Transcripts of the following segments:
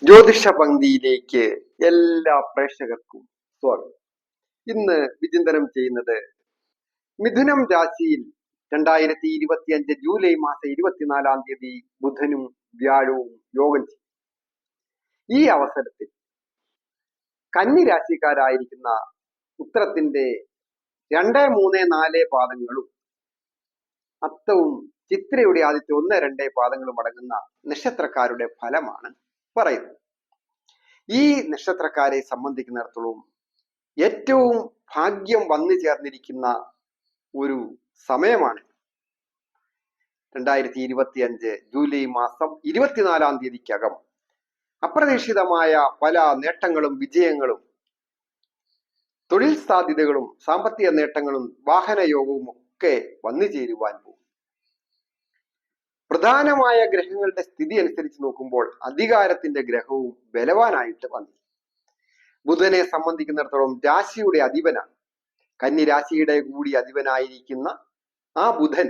ജ്യോതിഷ പങ്ക്തിയിലേക്ക് എല്ലാ പ്രേക്ഷകർക്കും സ്വാഗതം. ഇന്ന് വിചിന്തനം ചെയ്യുന്നത് മിഥുനം രാശിയിൽ 2025 ജൂലൈ മാസം 24 ബുധനും വ്യാഴവും യോഗം ചെയ്യും. ഈ അവസരത്തിൽ കന്നി രാശിക്കാരായിരിക്കുന്ന ഉത്തരത്തിന്റെ 2, 3, 4 പാദങ്ങളും അത്തവും ചിത്രയുടെ ആദ്യത്തെ 1, 2 പാദങ്ങളും അടങ്ങുന്ന നക്ഷത്രക്കാരുടെ ഫലമാണ് പറയുന്നത്. ഈ നക്ഷത്രക്കാരെ സംബന്ധിക്കുന്നിടത്തോളം ഏറ്റവും ഭാഗ്യം വന്നു ചേർന്നിരിക്കുന്ന ഒരു സമയമാണ് 2025 ജൂലൈ മാസം 24 അപ്രതീക്ഷിതമായ പല നേട്ടങ്ങളും വിജയങ്ങളും തൊഴിൽ സാധ്യതകളും സാമ്പത്തിക നേട്ടങ്ങളും വാഹനയോഗവും ഒക്കെ വന്നു ചേരുവാൻ പോകും. പ്രധാനമായ ഗ്രഹങ്ങളുടെ സ്ഥിതി അനുസരിച്ച് നോക്കുമ്പോൾ അധികാരത്തിന്റെ ഗ്രഹവും ബലവാനായിട്ട് വന്നു. ബുധനെ സംബന്ധിക്കുന്നിടത്തോളം രാശിയുടെ അധിപനാണ്. കന്നി രാശിയുടെ കൂടി അധിപനായിരിക്കുന്ന ആ ബുധൻ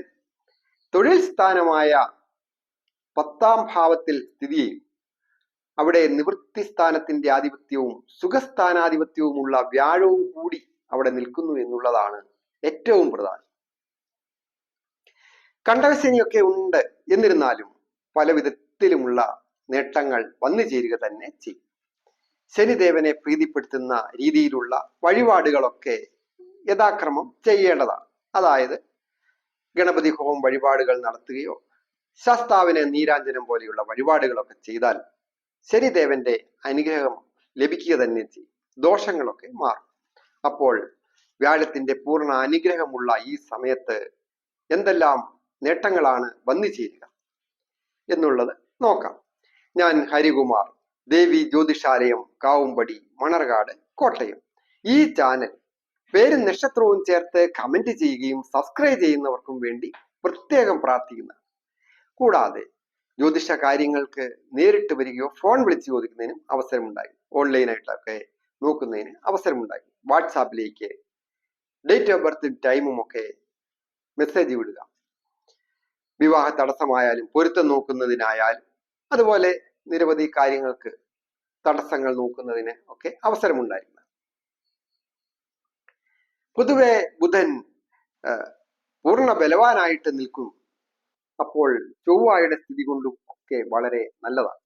തൊഴിൽ സ്ഥാനമായ 10ാം ഭാവത്തിൽ സ്ഥിതി ചെയ്യും. അവിടെ നിവൃത്തി സ്ഥാനത്തിന്റെ ആധിപത്യവും സുഖസ്ഥാനാധിപത്യവുമുള്ള വ്യാഴവും കൂടി അവിടെ നിൽക്കുന്നു എന്നുള്ളതാണ് ഏറ്റവും പ്രധാനം. കണ്ടകശനിയൊക്കെ ഉണ്ട്, എന്നിരുന്നാലും പല വിധത്തിലുമുള്ള നേട്ടങ്ങൾ വന്നു ചേരുക തന്നെ ചെയ്യും. ശനിദേവനെ പ്രീതിപ്പെടുത്തുന്ന രീതിയിലുള്ള വഴിപാടുകളൊക്കെ യഥാക്രമം ചെയ്യേണ്ടതാണ്. അതായത് ഗണപതി ഹോമം വഴിപാടുകൾ നടത്തുകയോ ശാസ്താവിന് നീരാഞ്ജനം പോലെയുള്ള വഴിപാടുകളൊക്കെ ചെയ്താൽ ശനിദേവന്റെ അനുഗ്രഹം ലഭിക്കുക തന്നെ ചെയ്യും. ദോഷങ്ങളൊക്കെ മാറും. അപ്പോൾ വ്യാഴത്തിന്റെ പൂർണ്ണ അനുഗ്രഹമുള്ള ഈ സമയത്ത് എന്തെല്ലാം നേട്ടങ്ങളാണ് വന്നു ചേരുക എന്നുള്ളത് നോക്കാം. ഞാൻ ഹരികുമാർ, ദേവി ജ്യോതിഷാലയം, കാവുംപടി, മണർകാട്, കോട്ടയം. ഈ ചാനൽ പേരും നക്ഷത്രവും ചേർത്ത് കമന്റ് ചെയ്യുകയും സബ്സ്ക്രൈബ് ചെയ്യുന്നവർക്കും വേണ്ടി പ്രത്യേകം പ്രാർത്ഥിക്കുന്നു. കൂടാതെ ജ്യോതിഷ കാര്യങ്ങൾക്ക് നേരിട്ട് വരികയോ ഫോൺ വിളിച്ച് ചോദിക്കുന്നതിനും അവസരമുണ്ടായി. ഓൺലൈനായിട്ടൊക്കെ നോക്കുന്നതിന് അവസരമുണ്ടായി. വാട്സാപ്പിലേക്ക് ഡേറ്റ് ഓഫ് ബർത്തും ടൈമും ഒക്കെ മെസ്സേജ് വിടുക. വിവാഹ തടസ്സമായാലും പൊരുത്തം നോക്കുന്നതിനായാലും അതുപോലെ നിരവധി കാര്യങ്ങൾക്ക് തടസ്സങ്ങൾ നോക്കുന്നതിന് ഒക്കെ അവസരമുണ്ടായിരുന്നു. പൊതുവെ ബുധൻ പൂർണ്ണ ബലവാനായിട്ട് നിൽക്കും. അപ്പോൾ ചൊവ്വയുടെ സ്ഥിതി കൊണ്ടും ഒക്കെ വളരെ നല്ലതാണ്.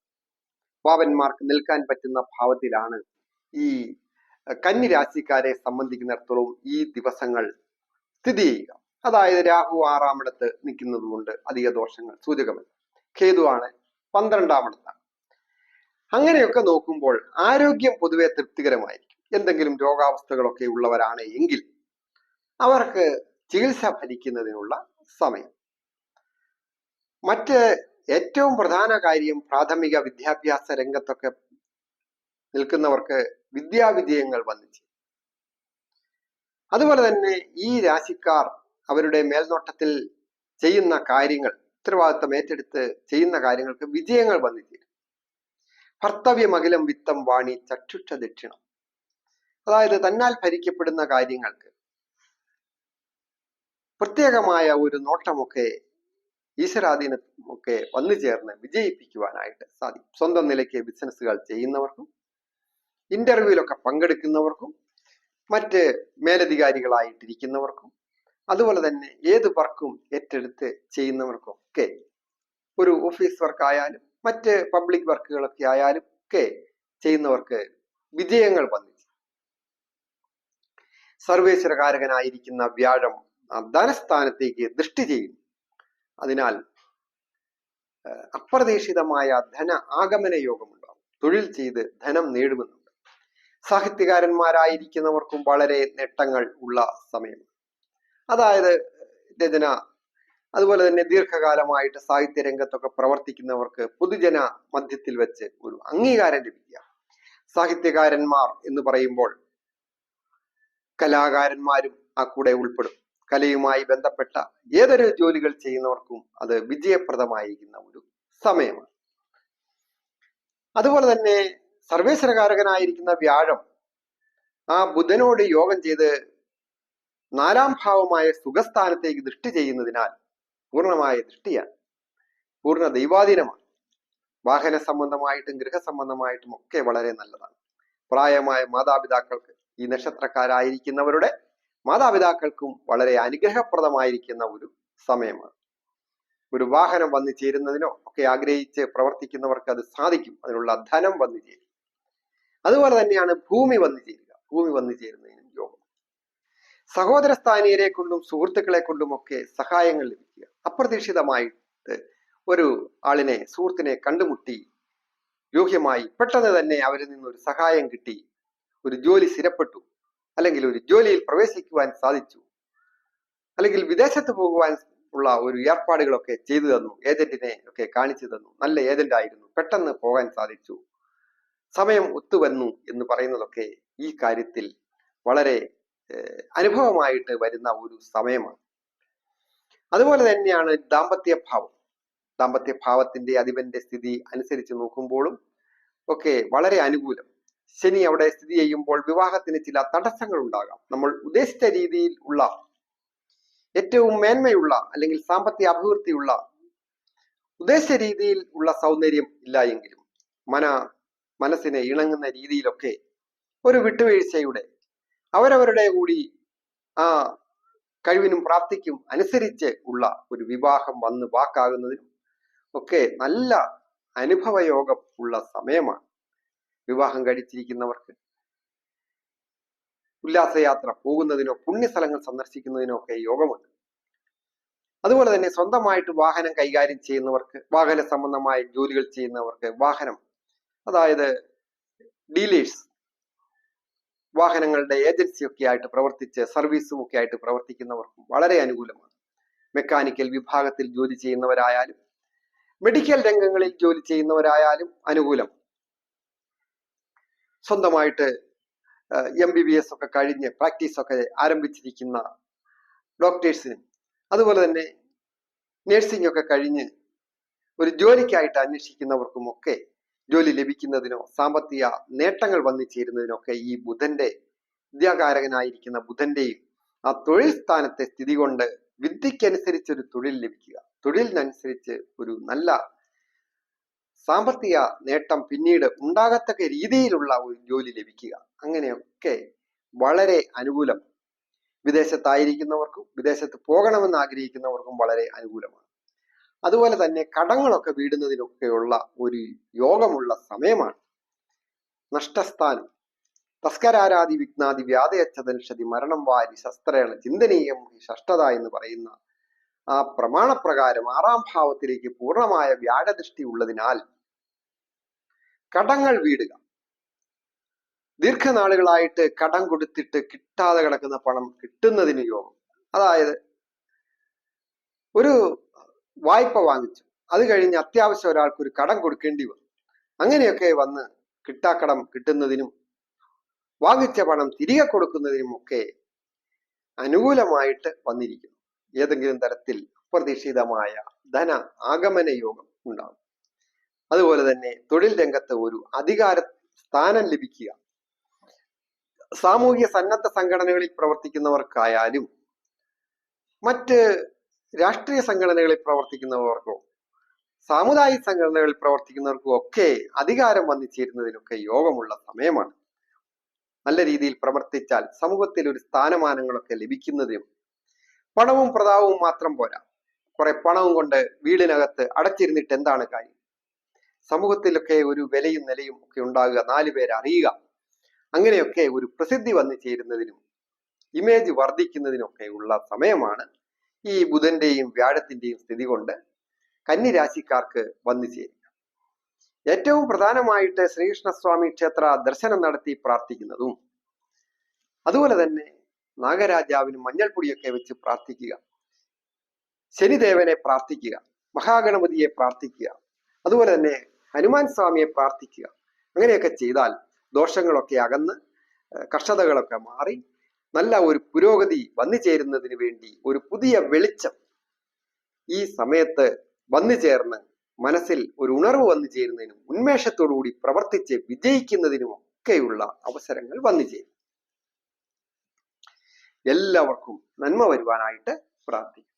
പാവന്മാർക്ക് നിൽക്കാൻ പറ്റുന്ന ഭാവത്തിലാണ് ഈ കന്നി രാശിക്കാരെ സംബന്ധിക്കുന്നിടത്തോളം ഈ ദിവസങ്ങൾ സ്ഥിതി ചെയ്യുക. അതായത് രാഹു 6ാമിടത്ത് നിൽക്കുന്നത് കൊണ്ട് അധിക ദോഷങ്ങൾ സൂചകമല്ല. കേതുവാണ് 12ാമിടത്താണ്. അങ്ങനെയൊക്കെ നോക്കുമ്പോൾ ആരോഗ്യം പൊതുവെ തൃപ്തികരമായിരിക്കും. എന്തെങ്കിലും രോഗാവസ്ഥകളൊക്കെ ഉള്ളവരാണ് എങ്കിൽ അവർക്ക് ചികിത്സ ഫലിക്കുന്നതിനുള്ള സമയം. മറ്റ് ഏറ്റവും പ്രധാന കാര്യം പ്രാഥമിക വിദ്യാഭ്യാസ രംഗത്തൊക്കെ നിൽക്കുന്നവർക്ക് വിദ്യാവിജയങ്ങൾ വന്നിച്ചു. അതുപോലെ തന്നെ ഈ രാശിക്കാർ അവരുടെ മേൽനോട്ടത്തിൽ ചെയ്യുന്ന കാര്യങ്ങൾ, ഉത്തരവാദിത്തം ഏറ്റെടുത്ത് ചെയ്യുന്ന കാര്യങ്ങൾക്ക് വിജയങ്ങൾ വന്നു ചേരും. ഭർത്തവ്യമഖിലം വിത്തം വാണി ചക്ഷുഷ ദക്ഷിണം. അതായത് തന്നാൽ ഭരിക്കപ്പെടുന്ന കാര്യങ്ങൾക്ക് പ്രത്യേകമായ ഒരു നോട്ടമൊക്കെ ഈശ്വരാധീനമൊക്കെ വന്നു ചേർന്ന് വിജയിപ്പിക്കുവാനായിട്ട് സാധിക്കും. സ്വന്തം നിലയ്ക്ക് ബിസിനസ്സുകൾ ചെയ്യുന്നവർക്കും ഇന്റർവ്യൂവിലൊക്കെ പങ്കെടുക്കുന്നവർക്കും മറ്റ് മേലധികാരികളായിട്ടിരിക്കുന്നവർക്കും അതുപോലെ തന്നെ ഏത് വർക്കും ഏറ്റെടുത്ത് ചെയ്യുന്നവർക്കും ഒക്കെ, ഒരു ഓഫീസ് വർക്ക് ആയാലും മറ്റ് പബ്ലിക് വർക്കുകളൊക്കെ ആയാലും ഒക്കെ ചെയ്യുന്നവർക്ക് വിജയങ്ങൾ വന്നു. സർവേശ്വരകാരകനായിരിക്കുന്ന വ്യാഴം ധനസ്ഥാനത്തേക്ക് ദൃഷ്ടി ചെയ്യുന്നു. അതിനാൽ അപ്രതീക്ഷിതമായ ധന ആഗമന യോഗമുണ്ടാകും. തൊഴിൽ ചെയ്ത് ധനം നേടുമെന്നുണ്ട്. സാഹിത്യകാരന്മാരായിരിക്കുന്നവർക്കും വളരെ നേട്ടങ്ങൾ ഉള്ള സമയമാണ്. അതായത് രചന, അതുപോലെ തന്നെ ദീർഘകാലമായിട്ട് സാഹിത്യ രംഗത്തൊക്കെ പ്രവർത്തിക്കുന്നവർക്ക് പൊതുജന മധ്യത്തിൽ വെച്ച് ഒരു അംഗീകാരം ലഭിക്കുക. സാഹിത്യകാരന്മാർ എന്ന് പറയുമ്പോൾ കലാകാരന്മാരും ആ കൂടെ ഉൾപ്പെടും. കലയുമായി ബന്ധപ്പെട്ട ഏതൊരു ജോലികൾ ചെയ്യുന്നവർക്കും അത് വിജയപ്രദമായിരിക്കുന്ന ഒരു സമയമാണ്. അതുപോലെ തന്നെ സർവേശ്വരകാരകനായിരിക്കുന്ന വ്യാഴം ആ ബുധനോട് യോഗം ചെയ്ത് 4ാം ഭാവമായ സുഖസ്ഥാനത്തേക്ക് ദൃഷ്ടി ചെയ്യുന്നതിനാൽ പൂർണ്ണമായ ദൃഷ്ടിയാണ്, പൂർണ്ണ ദൈവാധീനമാണ്. വാഹന സംബന്ധമായിട്ടും ഗൃഹസംബന്ധമായിട്ടും ഒക്കെ വളരെ നല്ലതാണ്. പ്രായമായ മാതാപിതാക്കൾക്ക്, ഈ നക്ഷത്രക്കാരായിരിക്കുന്നവരുടെ മാതാപിതാക്കൾക്കും വളരെ അനുഗ്രഹപ്രദമായിരിക്കുന്ന ഒരു സമയമാണ്. ഒരു വാഹനം വന്നു ചേരുന്നതിനോ ഒക്കെ ആഗ്രഹിച്ച് പ്രവർത്തിക്കുന്നവർക്ക് അത് സാധിക്കും. അതിനുള്ള ധനം വന്നു ചേരും. അതുപോലെ തന്നെയാണ് ഭൂമി വന്നു ചേരുക. ഭൂമി വന്നു ചേരുന്നതിനും യോഗം. സഹോദര സ്ഥാനീയരെ കൊണ്ടും സുഹൃത്തുക്കളെ കൊണ്ടും ഒക്കെ സഹായങ്ങൾ ലഭിക്കുക. അപ്രതീക്ഷിതമായിട്ട് ഒരു ആളിനെ, സുഹൃത്തിനെ കണ്ടുമുട്ടി യോഗ്യമായി പെട്ടെന്ന് തന്നെ അവരിൽ നിന്നൊരു സഹായം കിട്ടി, ഒരു ജോലി സ്ഥിരപ്പെട്ടു, അല്ലെങ്കിൽ ഒരു ജോലിയിൽ പ്രവേശിക്കുവാൻ സാധിച്ചു, അല്ലെങ്കിൽ വിദേശത്ത് പോകുവാൻ ഉള്ള ഒരു ഏർപ്പാടുകളൊക്കെ ചെയ്തു തന്നു, ഏജന്റിനെ ഒക്കെ കാണിച്ചു തന്നു, നല്ല ഏജന്റ് ആയിരുന്നു, പെട്ടെന്ന് പോകാൻ സാധിച്ചു, സമയം ഒത്തുവന്നു എന്ന് പറയുന്നതൊക്കെ ഈ കാര്യത്തിൽ വളരെ അനുഭവമായിട്ട് വരുന്ന ഒരു സമയമാണ്. അതുപോലെ തന്നെയാണ് ദാമ്പത്യഭാവം. ദാമ്പത്യഭാവത്തിന്റെ അധിപന്റെ സ്ഥിതി അനുസരിച്ച് നോക്കുമ്പോഴും ഒക്കെ വളരെ അനുകൂലം. ശനി അവിടെ സ്ഥിതി ചെയ്യുമ്പോൾ വിവാഹത്തിന് ചില തടസ്സങ്ങൾ ഉണ്ടാകാം. നമ്മൾ ഉദ്ദേശിച്ച രീതിയിൽ ഉള്ള ഏറ്റവും മേന്മയുള്ള അല്ലെങ്കിൽ സാമ്പത്തിക അഭിവൃദ്ധിയുള്ള ഉദ്ദേശിച്ച രീതിയിൽ ഉള്ള സൗന്ദര്യം ഇല്ല എങ്കിലും മനസ്സിനെ ഇണങ്ങുന്ന രീതിയിലൊക്കെ ഒരു വിട്ടുവീഴ്ചയുടെ അവരവരുടെ കൂടി ആ കഴിവിനും പ്രാപ്തിക്കും അനുസരിച്ച് ഉള്ള ഒരു വിവാഹം വന്ന് വാക്കാകുന്നതിനും ഒക്കെ നല്ല അനുഭവയോഗം ഉള്ള സമയമാണ്. വിവാഹം കഴിച്ചിരിക്കുന്നവർക്ക് ഉല്ലാസയാത്ര പോകുന്നതിനോ പുണ്യസ്ഥലങ്ങൾ സന്ദർശിക്കുന്നതിനോ ഒക്കെ യോഗമുണ്ട്. അതുപോലെ തന്നെ സ്വന്തമായിട്ട് വാഹനം കൈകാര്യം ചെയ്യുന്നവർക്ക്, വാഹന സംബന്ധമായ ജോലികൾ ചെയ്യുന്നവർക്ക്, വാഹനം അതായത് ഡീലേഴ്സ്, വാഹനങ്ങളുടെ ഏജൻസി ഒക്കെ ആയിട്ട് പ്രവർത്തിച്ച് സർവീസും ഒക്കെ ആയിട്ട് പ്രവർത്തിക്കുന്നവർക്കും വളരെ അനുകൂലമാണ്. മെക്കാനിക്കൽ വിഭാഗത്തിൽ ജോലി ചെയ്യുന്നവരായാലും മെഡിക്കൽ രംഗങ്ങളിൽ ജോലി ചെയ്യുന്നവരായാലും അനുകൂലം. സ്വന്തമായിട്ട് MBBS ഒക്കെ കഴിഞ്ഞ് പ്രാക്ടീസ് ഒക്കെ ആരംഭിച്ചിരിക്കുന്ന ഡോക്ടേഴ്സിനും, അതുപോലെ തന്നെ നഴ്സിംഗ് ഒക്കെ കഴിഞ്ഞ് ഒരു ജോലിക്കായിട്ട് അന്വേഷിക്കുന്നവർക്കും ഒക്കെ ജോലി ലഭിക്കുന്നതിനോ സാമ്പത്തിക നേട്ടങ്ങൾ വന്നു ചേരുന്നതിനൊക്കെ ഈ ബുധന്റെ വിദ്യാകാരകനായിരിക്കുന്ന ബുധന്റെയും ആ തൊഴിൽ സ്ഥാനത്തെ സ്ഥിതി കൊണ്ട് വിദ്യക്കനുസരിച്ച് ഒരു തൊഴിൽ ലഭിക്കുക, തൊഴിലിനനുസരിച്ച് ഒരു നല്ല സാമ്പത്തിക നേട്ടം പിന്നീട് ഉണ്ടാകത്തക്ക രീതിയിലുള്ള ഒരു ജോലി ലഭിക്കുക, അങ്ങനെയൊക്കെ വളരെ അനുകൂലം. വിദേശത്തായിരിക്കുന്നവർക്കും വിദേശത്ത് പോകണമെന്ന് ആഗ്രഹിക്കുന്നവർക്കും വളരെ അനുകൂലമാണ്. അതുപോലെ തന്നെ കടങ്ങളൊക്കെ വീടുന്നതിനൊക്കെയുള്ള ഒരു യോഗമുള്ള സമയമാണ്. നഷ്ടസ്ഥാനം തസ്കരാരാദി വിഘ്നാദി വ്യാധയച്ഛതൻഷതി മരണം വാരി ശസ്ത്രേണ ചിന്തനീയം ഷഷ്ടത എന്ന് പറയുന്ന ആ പ്രമാണപ്രകാരം 6ാം ഭാവത്തിലേക്ക് പൂർണ്ണമായ വ്യാഴദൃഷ്ടി ഉള്ളതിനാൽ കടങ്ങൾ വീടുക, ദീർഘനാളുകളായിട്ട് കടം കൊടുത്തിട്ട് കിട്ടാതെ കിടക്കുന്ന പണം കിട്ടുന്നതിന് യോഗം. അതായത് ഒരു വായ്പ വാങ്ങിച്ചു, അത് കഴിഞ്ഞ് അത്യാവശ്യം ഒരാൾക്ക് ഒരു കടം കൊടുക്കേണ്ടി വന്നു, അങ്ങനെയൊക്കെ വന്ന് കിട്ടാക്കടം കിട്ടുന്നതിനും വാങ്ങിച്ച പണം തിരികെ കൊടുക്കുന്നതിനും ഒക്കെ അനുകൂലമായിട്ട് വന്നിരിക്കുന്നു. ഏതെങ്കിലും തരത്തിൽ അപ്രതീക്ഷിതമായ ധന ആഗമന യോഗം ഉണ്ടാകും. അതുപോലെ തന്നെ തൊഴിൽ രംഗത്ത് ഒരു അധികാര സ്ഥാനം ലഭിക്കുക, സാമൂഹിക സന്നദ്ധ സംഘടനകളിൽ പ്രവർത്തിക്കുന്നവർക്കായാലും മറ്റ് രാഷ്ട്രീയ സംഘടനകളിൽ പ്രവർത്തിക്കുന്നവർക്കോ സാമുദായിക സംഘടനകളിൽ പ്രവർത്തിക്കുന്നവർക്കും ഒക്കെ അധികാരം വന്നു ചേരുന്നതിനൊക്കെ യോഗമുള്ള സമയമാണ്. നല്ല രീതിയിൽ പ്രവർത്തിച്ചാൽ സമൂഹത്തിൽ ഒരു സ്ഥാനമാനങ്ങളൊക്കെ ലഭിക്കുന്നതിനും, പണവും പ്രതാപവും മാത്രം പോരാ, കുറെ പണവും കൊണ്ട് വീടിനകത്ത് അടച്ചിരുന്നിട്ട് എന്താണ് കാര്യം? സമൂഹത്തിലൊക്കെ ഒരു വിലയും നിലയും ഒക്കെ ഉണ്ടാകുക, 4 പേര് അറിയുക, അങ്ങനെയൊക്കെ ഒരു പ്രസിദ്ധി വന്നു ചേരുന്നതിനും ഇമേജ് വർദ്ധിക്കുന്നതിനൊക്കെ ഉള്ള സമയമാണ് ഈ ബുധന്റെയും വ്യാഴത്തിന്റെയും സ്ഥിതി കൊണ്ട് കന്നിരാശിക്കാർക്ക് വന്നു ചേരുക. ഏറ്റവും പ്രധാനമായിട്ട് ശ്രീകൃഷ്ണസ്വാമി ക്ഷേത്ര ദർശനം നടത്തി പ്രാർത്ഥിക്കുന്നതും, അതുപോലെ തന്നെ നാഗരാജാവിന് മഞ്ഞൾപ്പൊടിയൊക്കെ വെച്ച് പ്രാർത്ഥിക്കുക, ശനിദേവനെ പ്രാർത്ഥിക്കുക, മഹാഗണപതിയെ പ്രാർത്ഥിക്കുക, അതുപോലെ തന്നെ ഹനുമാൻ സ്വാമിയെ പ്രാർത്ഥിക്കുക. അങ്ങനെയൊക്കെ ചെയ്താൽ ദോഷങ്ങളൊക്കെ അകന്ന് കഷ്ടതകളൊക്കെ മാറി നല്ല ഒരു പുരോഗതി വന്നു ചേരുന്നതിന് വേണ്ടി ഒരു പുതിയ വെളിച്ചം ഈ സമയത്ത് വന്നു ചേർന്ന് മനസ്സിൽ ഒരു ഉണർവ് വന്നു ചേരുന്നതിനും ഉന്മേഷത്തോടുകൂടി പ്രവർത്തിച്ച് വിജയിക്കുന്നതിനും ഒക്കെയുള്ള അവസരങ്ങൾ വന്നു ചേരും. എല്ലാവർക്കും നന്മ വരുവാനായിട്ട് പ്രാർത്ഥിക്കും.